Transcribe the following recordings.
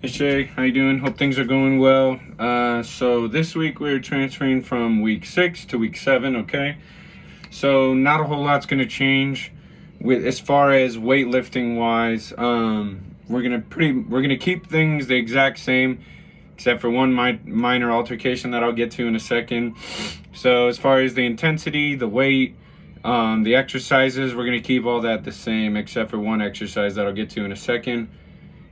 Hey Shay, how you doing? Hope things are going well. So this week we're transferring from week 6 to week 7. Okay, so not a whole lot's gonna change with as far as weightlifting wise. We're gonna keep things the exact same, except for one minor altercation that I'll get to in a second. So as far as the intensity, the weight, the exercises, we're gonna keep all that the same, except for one exercise that I'll get to in a second.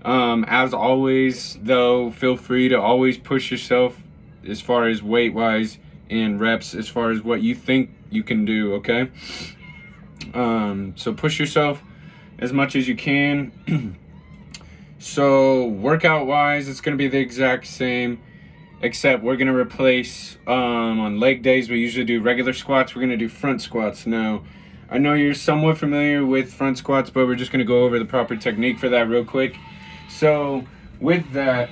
As always, though, feel free to always push yourself as far as weight wise and reps as far as what you think you can do, okay? So push yourself as much as you can. So, workout wise, it's going to be the exact same, except we're going to replace on leg days, we usually do regular squats, we're going to do front squats now. I know you're somewhat familiar with front squats, but we're just going to go over the proper technique for that real quick. So with that,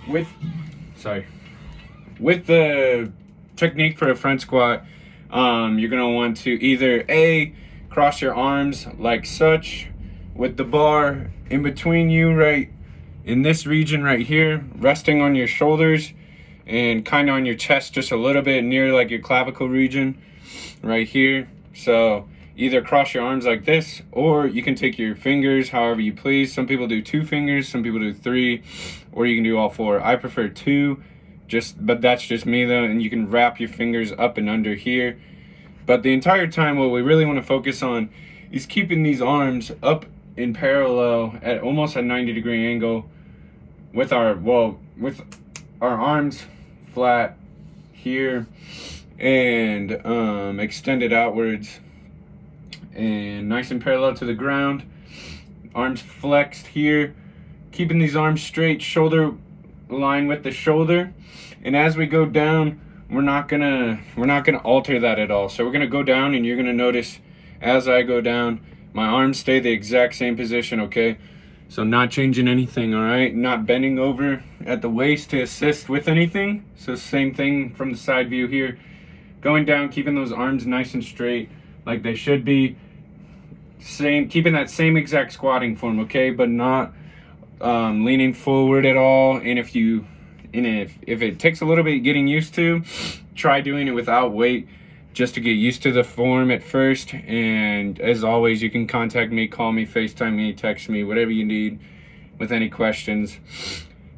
with the technique for a front squat, you're gonna want to either cross your arms like such, with the bar in between you, right in this region right here, resting on your shoulders and kind of on your chest just a little bit near like your clavicle region right here. So either cross your arms like this, or you can take your fingers however you please. Some people do 2 fingers, some people do 3, or you can do all 4. I prefer 2, but that's just me though. And you can wrap your fingers up and under here. But the entire time, what we really want to focus on is keeping these arms up in parallel at almost a 90-degree angle with our arms flat here and extended outwards and nice and parallel to the ground. Arms flexed here, keeping these arms straight, shoulder line with the shoulder. And as we go down, we're not gonna alter that at all. So we're gonna go down, and you're gonna notice as I go down, my arms stay the exact same position, okay? So not changing anything, all right? Not bending over at the waist to assist with anything. So same thing from the side view here. Going down, keeping those arms nice and straight like they should be. Keeping that same exact squatting form, okay? But not leaning forward at all. And if it takes a little bit getting used to, try doing it without weight just to get used to the form at first. And as always, you can contact me, call me, FaceTime me, text me, whatever you need with any questions.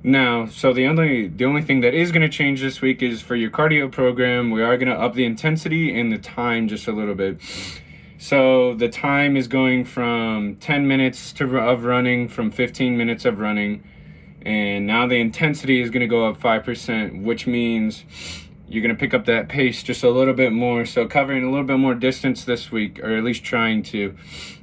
Now, so the only thing that is going to change this week is for your cardio program, we are going to up the intensity and the time just a little bit. So the time is going from 10 minutes of running, from 15 minutes of running. And now the intensity is going to go up 5%, which means you're going to pick up that pace just a little bit more. So covering a little bit more distance this week, or at least trying to.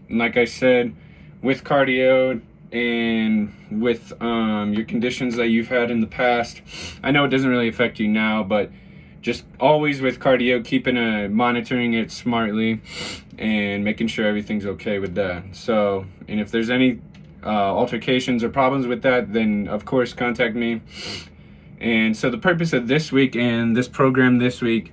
And like I said, with cardio and with your conditions that you've had in the past, I know it doesn't really affect you now, but just always with cardio, monitoring it smartly and making sure everything's okay with that. So, and if there's any altercations or problems with that, then of course contact me. And so the purpose of this week and this program this week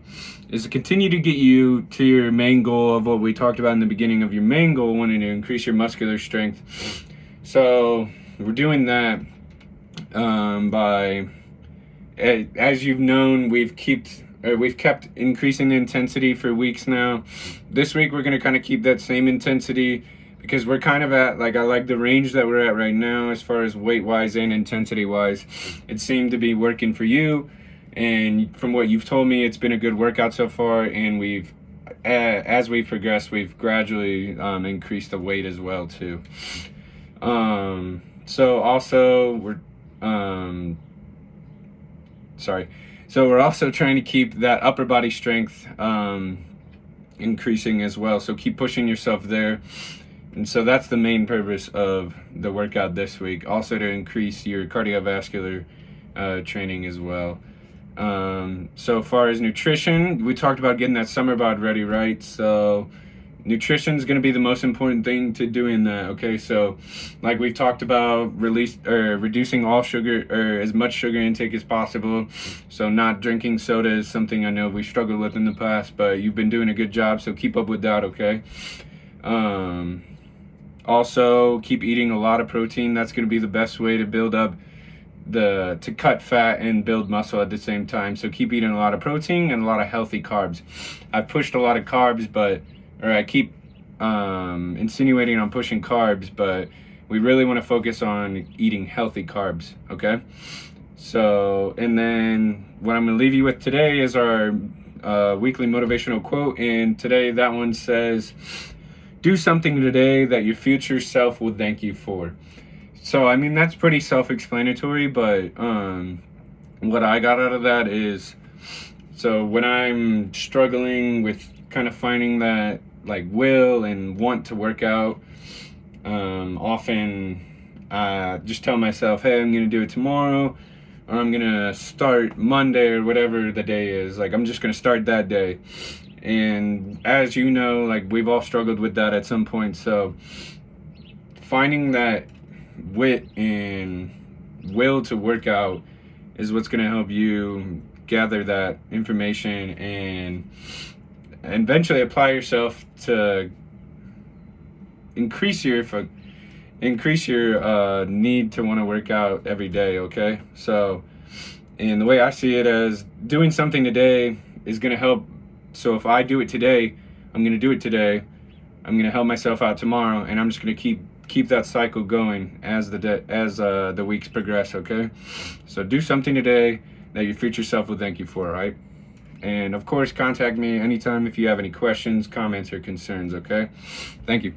is to continue to get you to your main goal of what we talked about in the beginning of your main goal, wanting to increase your muscular strength. So we're doing that by, as you've known, we've kept increasing the intensity for weeks now. This week we're going to kind of keep that same intensity, because we're kind of at, I like the range that we're at right now as far as weight wise and intensity wise. It seemed to be working for you, and from what you've told me, it's been a good workout so far. And as we've progressed, we've gradually increased the weight as well too. So also we're we're also trying to keep that upper body strength increasing as well. So keep pushing yourself there. And so that's the main purpose of the workout this week. Also to increase your cardiovascular training as well. So far as nutrition, we talked about getting that summer bod ready, right? So nutrition is going to be the most important thing to doing that, okay? So like we've talked about, reducing all sugar, or as much sugar intake as possible. So not drinking soda is something I know we struggled with in the past, but you've been doing a good job, so keep up with that, okay? Also, keep eating a lot of protein. That's going to be the best way to build up to cut fat and build muscle at the same time. So keep eating a lot of protein and a lot of healthy carbs. I've pushed a lot of carbs, or I keep insinuating on pushing carbs, but we really want to focus on eating healthy carbs, okay? So, and then what I'm going to leave you with today is our weekly motivational quote, and today that one says, do something today that your future self will thank you for. So, I mean, that's pretty self-explanatory, but what I got out of that is, so when I'm struggling with kind of finding that like will and want to work out, often I just tell myself, hey, I'm going to do it tomorrow, or I'm going to start Monday or whatever the day is. Like, I'm just going to start that day. And as you know, like, we've all struggled with that at some point. So finding that wit and will to work out is what's going to help you gather that information and eventually apply yourself to increase your need to want to work out every day, okay? So, and the way I see it, as doing something today is going to help. So if I do it today, I'm going to do it today. I'm going to help myself out tomorrow, and I'm just going to keep that cycle going as the weeks progress, okay? So do something today that your future self will thank you for, right? And of course, contact me anytime if you have any questions, comments, or concerns, okay? Thank you.